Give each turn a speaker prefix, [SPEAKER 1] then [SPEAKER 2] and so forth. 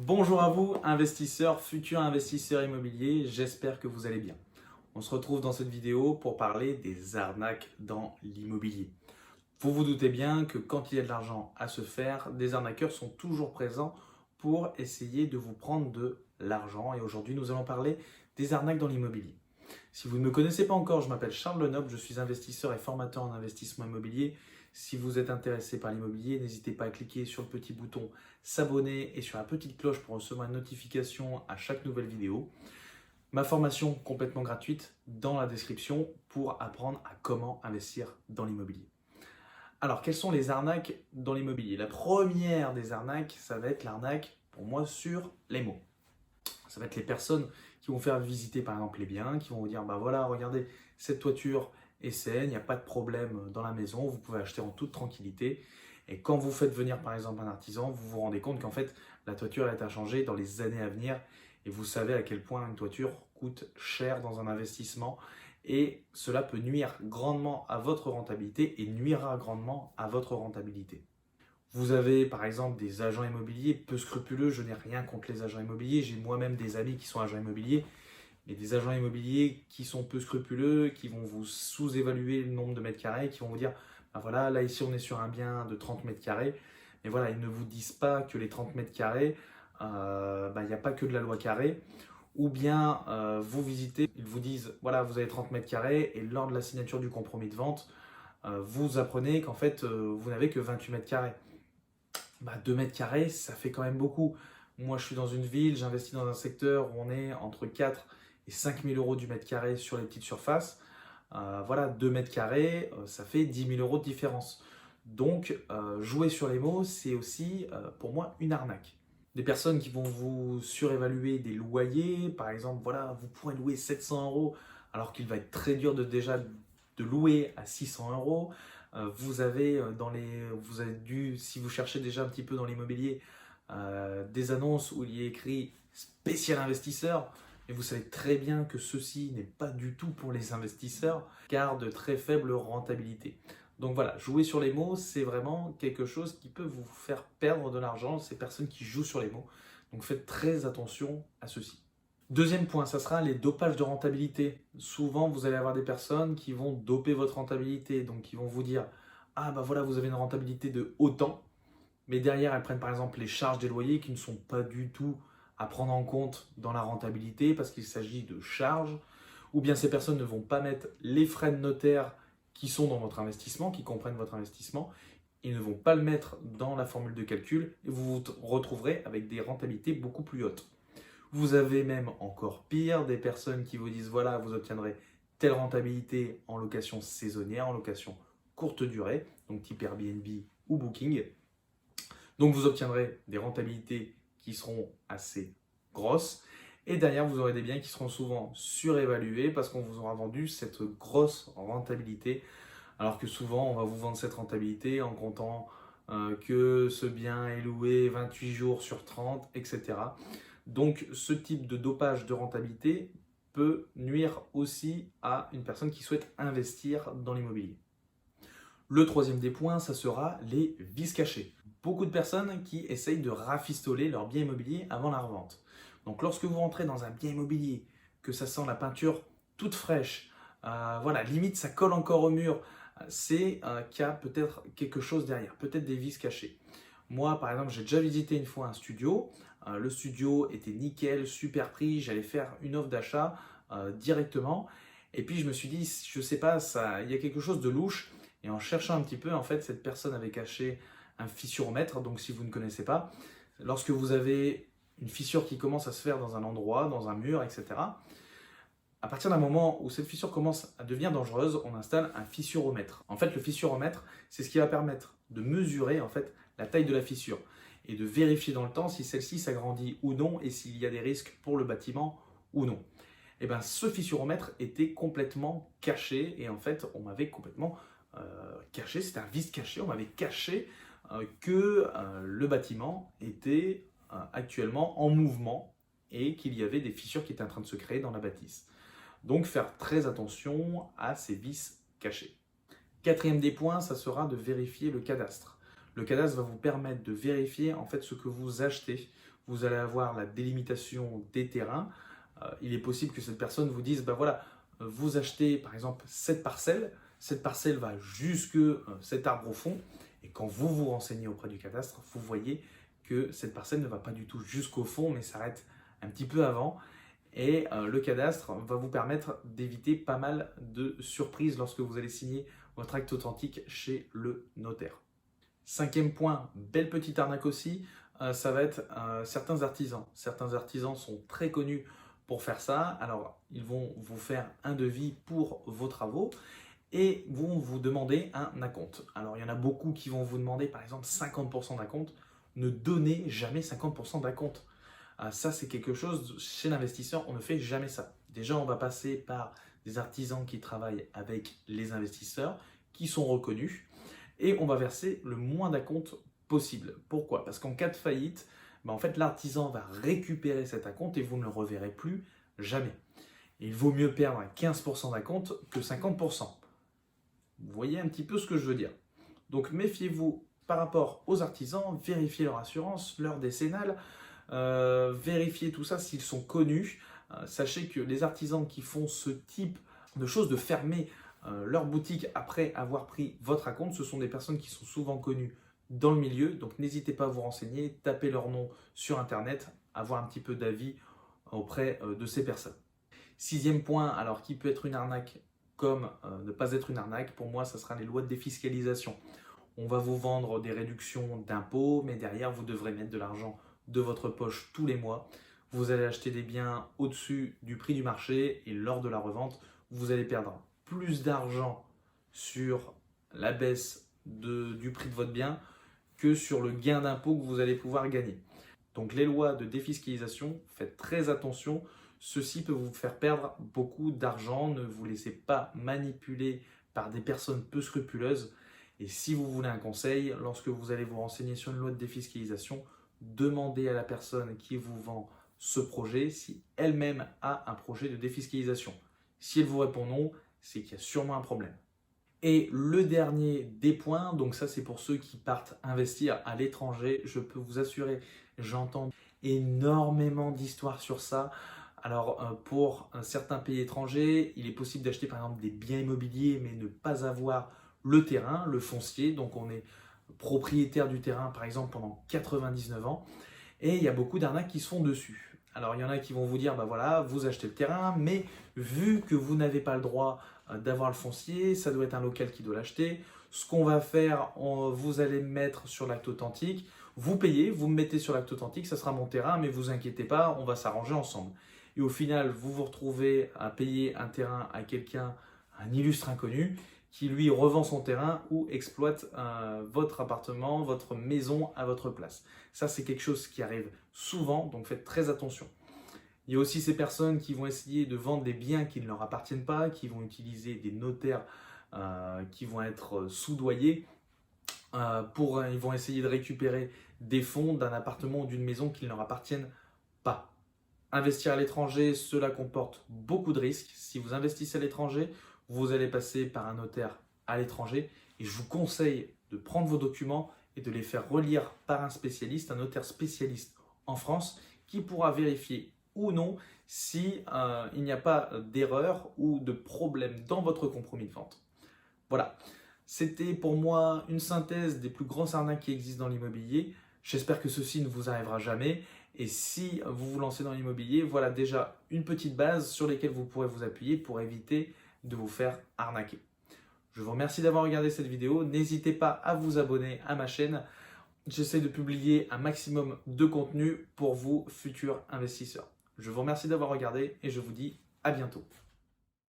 [SPEAKER 1] Bonjour à vous, investisseurs, futurs investisseurs immobiliers, j'espère que vous allez bien. On se retrouve dans cette vidéo pour parler des arnaques dans l'immobilier. Vous vous doutez bien que quand il y a de l'argent à se faire, des arnaqueurs sont toujours présents pour essayer de vous prendre de l'argent. Et aujourd'hui, nous allons parler des arnaques dans l'immobilier. Si vous ne me connaissez pas encore, je m'appelle Charles Lenoble, je suis investisseur et formateur en investissement immobilier. Si vous êtes intéressé par l'immobilier, n'hésitez pas à cliquer sur le petit bouton s'abonner et sur la petite cloche pour recevoir une notification à chaque nouvelle vidéo. Ma formation complètement gratuite dans la description pour apprendre à comment investir dans l'immobilier. Alors, quelles sont les arnaques dans l'immobilier? La première des arnaques, ça va être l'arnaque pour moi sur les mots. Ça va être les personnes qui vont faire visiter par exemple les biens, qui vont vous dire bah voilà, regardez, cette toiture est saine, il n'y a pas de problème dans la maison, vous pouvez acheter en toute tranquillité. Et quand vous faites venir par exemple un artisan, vous vous rendez compte qu'en fait la toiture est à changer dans les années à venir et vous savez à quel point une toiture coûte cher dans un investissement et cela peut nuire grandement à votre rentabilité et nuira grandement à votre rentabilité. Vous avez par exemple des agents immobiliers peu scrupuleux, je n'ai rien contre les agents immobiliers, j'ai moi-même des amis qui sont agents immobiliers, mais des agents immobiliers qui sont peu scrupuleux, qui vont vous sous-évaluer le nombre de mètres carrés, qui vont vous dire, ben voilà, là ici on est sur un bien de 30 mètres carrés, mais voilà, ils ne vous disent pas que les 30 mètres carrés, il n'y a pas que de la loi carré, ou bien vous visitez, ils vous disent, voilà, vous avez 30 mètres carrés, et lors de la signature du compromis de vente, vous apprenez qu'en fait, vous n'avez que 28 mètres carrés. 2 mètres carrés, ça fait quand même beaucoup. Moi, je suis dans une ville, j'investis dans un secteur où on est entre 4 et 5 000 euros du mètre carré sur les petites surfaces. Voilà, 2 mètres carrés, ça fait 10 000 euros de différence. Donc, jouer sur les mots, c'est aussi pour moi une arnaque. Des personnes qui vont vous surévaluer des loyers, par exemple, voilà, vous pourrez louer 700 euros alors qu'il va être très dur de louer à 600 euros. Vous avez dû, si vous cherchez déjà un petit peu dans l'immobilier, des annonces où il y est écrit spécial investisseur, mais vous savez très bien que ceci n'est pas du tout pour les investisseurs, car de très faible rentabilité. Donc voilà, jouer sur les mots, c'est vraiment quelque chose qui peut vous faire perdre de l'argent, ces personnes qui jouent sur les mots. Donc faites très attention à ceci. Deuxième point, ça sera les dopages de rentabilité. Souvent, vous allez avoir des personnes qui vont doper votre rentabilité, donc qui vont vous dire ah bah voilà, vous avez une rentabilité de autant, mais derrière, elles prennent par exemple les charges des loyers qui ne sont pas du tout à prendre en compte dans la rentabilité parce qu'il s'agit de charges, ou bien ces personnes ne vont pas mettre les frais de notaire qui sont dans votre investissement, qui comprennent votre investissement, ils ne vont pas le mettre dans la formule de calcul et vous vous retrouverez avec des rentabilités beaucoup plus hautes. Vous avez même encore pire, des personnes qui vous disent voilà, vous obtiendrez telle rentabilité en location saisonnière, en location courte durée, donc type Airbnb ou Booking. Donc vous obtiendrez des rentabilités qui seront assez grosses. Et derrière, vous aurez des biens qui seront souvent surévalués parce qu'on vous aura vendu cette grosse rentabilité. Alors que souvent, on va vous vendre cette rentabilité en comptant que ce bien est loué 28 jours sur 30, etc. Donc ce type de dopage de rentabilité peut nuire aussi à une personne qui souhaite investir dans l'immobilier. Le troisième des points, ça sera les vices cachés. Beaucoup de personnes qui essayent de rafistoler leur bien immobilier avant la revente. Donc lorsque vous rentrez dans un bien immobilier, que ça sent la peinture toute fraîche, voilà, limite ça colle encore au mur, c'est qu'il y a peut-être quelque chose derrière, peut-être des vices cachés. Moi, par exemple, j'ai déjà visité une fois un studio. Le studio était nickel, super prix. J'allais faire une offre d'achat directement. Et puis, je me suis dit, je sais pas, il y a quelque chose de louche. Et en cherchant un petit peu, en fait, cette personne avait caché un fissuromètre. Donc, si vous ne connaissez pas, lorsque vous avez une fissure qui commence à se faire dans un endroit, dans un mur, etc., à partir d'un moment où cette fissure commence à devenir dangereuse, on installe un fissuromètre. En fait, le fissuromètre, c'est ce qui va permettre de mesurer en fait la taille de la fissure et de vérifier dans le temps si celle-ci s'agrandit ou non et s'il y a des risques pour le bâtiment ou non. Et bien, ce fissuromètre était complètement caché et en fait, on m'avait complètement caché, c'était un vice caché, on m'avait caché que le bâtiment était actuellement en mouvement et qu'il y avait des fissures qui étaient en train de se créer dans la bâtisse. Donc faire très attention à ces vices cachés. Quatrième des points, ça sera de vérifier le cadastre. Le cadastre va vous permettre de vérifier en fait ce que vous achetez. vous allez avoir la délimitation des terrains. Il est possible que cette personne vous dise, ben voilà, vous achetez par exemple cette parcelle va jusque cet arbre au fond, et quand vous vous renseignez auprès du cadastre, vous voyez que cette parcelle ne va pas du tout jusqu'au fond, mais s'arrête un petit peu avant. Et le cadastre va vous permettre d'éviter pas mal de surprises lorsque vous allez signer votre acte authentique chez le notaire. Cinquième point, belle petite arnaque aussi, ça va être certains artisans. Certains artisans sont très connus pour faire ça. Alors, ils vont vous faire un devis pour vos travaux et vont vous demander un acompte. Alors, il y en a beaucoup qui vont vous demander par exemple 50% d'acompte. Ne donnez jamais 50% d'acompte. Ça, c'est quelque chose, chez l'investisseur, on ne fait jamais ça. Déjà, on va passer par des artisans qui travaillent avec les investisseurs, qui sont reconnus, et on va verser le moins d'acompte possible. Pourquoi? Parce qu'en cas de faillite, en fait, l'artisan va récupérer cet acompte et vous ne le reverrez plus jamais. Il vaut mieux perdre 15% d'acompte que 50%. Vous voyez un petit peu ce que je veux dire. Donc, méfiez-vous par rapport aux artisans, vérifiez leur assurance, leur décennale, vérifiez tout ça s'ils sont connus. Sachez que les artisans qui font ce type de choses, de fermer leur boutique après avoir pris votre acompte, ce sont des personnes qui sont souvent connues dans le milieu. Donc n'hésitez pas à vous renseigner, tapez leur nom sur internet, avoir un petit peu d'avis auprès de ces personnes. Sixième point, alors qui peut être une arnaque comme ne pas être une arnaque, pour moi ça sera les lois de défiscalisation. On va vous vendre des réductions d'impôts, mais derrière vous devrez mettre de l'argent de votre poche tous les mois. Vous allez acheter des biens au-dessus du prix du marché et lors de la revente, vous allez perdre plus d'argent sur la baisse du prix de votre bien que sur le gain d'impôt que vous allez pouvoir gagner. Donc les lois de défiscalisation, faites très attention. Ceci peut vous faire perdre beaucoup d'argent. Ne vous laissez pas manipuler par des personnes peu scrupuleuses. Et si vous voulez un conseil, lorsque vous allez vous renseigner sur une loi de défiscalisation, demandez à la personne qui vous vend ce projet si elle-même a un projet de défiscalisation. Si elle vous répond non, c'est qu'il y a sûrement un problème. Et le dernier des points, donc ça c'est pour ceux qui partent investir à l'étranger, je peux vous assurer, j'entends énormément d'histoires sur ça. Alors pour certains pays étrangers, il est possible d'acheter par exemple des biens immobiliers mais ne pas avoir le terrain, le foncier, donc on est propriétaire du terrain par exemple pendant 99 ans et il y a beaucoup d'arnaques qui se font dessus. Alors il y en a qui vont vous dire, bah voilà, vous achetez le terrain, mais vu que vous n'avez pas le droit d'avoir le foncier, ça doit être un local qui doit l'acheter. Ce qu'on va faire, vous allez me mettre sur l'acte authentique, vous payez, vous me mettez sur l'acte authentique, ça sera mon terrain, mais vous inquiétez pas, on va s'arranger ensemble. Et au final, vous vous retrouvez à payer un terrain à quelqu'un, un illustre inconnu, qui lui revend son terrain ou exploite votre appartement, votre maison à votre place. Ça, c'est quelque chose qui arrive souvent, donc faites très attention. Il y a aussi ces personnes qui vont essayer de vendre des biens qui ne leur appartiennent pas, qui vont utiliser des notaires qui vont être soudoyés. Ils vont essayer de récupérer des fonds d'un appartement ou d'une maison qui ne leur appartiennent pas. Investir à l'étranger, cela comporte beaucoup de risques. Si vous investissez à l'étranger, vous allez passer par un notaire à l'étranger et je vous conseille de prendre vos documents et de les faire relire par un spécialiste, un notaire spécialiste en France qui pourra vérifier ou non si il n'y a pas d'erreur ou de problème dans votre compromis de vente. Voilà, c'était pour moi une synthèse des plus grosses arnaques qui existent dans l'immobilier. J'espère que ceci ne vous arrivera jamais. Et si vous vous lancez dans l'immobilier, voilà déjà une petite base sur laquelle vous pourrez vous appuyer pour éviter de vous faire arnaquer. Je vous remercie d'avoir regardé cette vidéo. N'hésitez pas à vous abonner à ma chaîne. J'essaie de publier un maximum de contenu pour vous, futurs investisseurs. Je vous remercie d'avoir regardé et je vous dis à bientôt.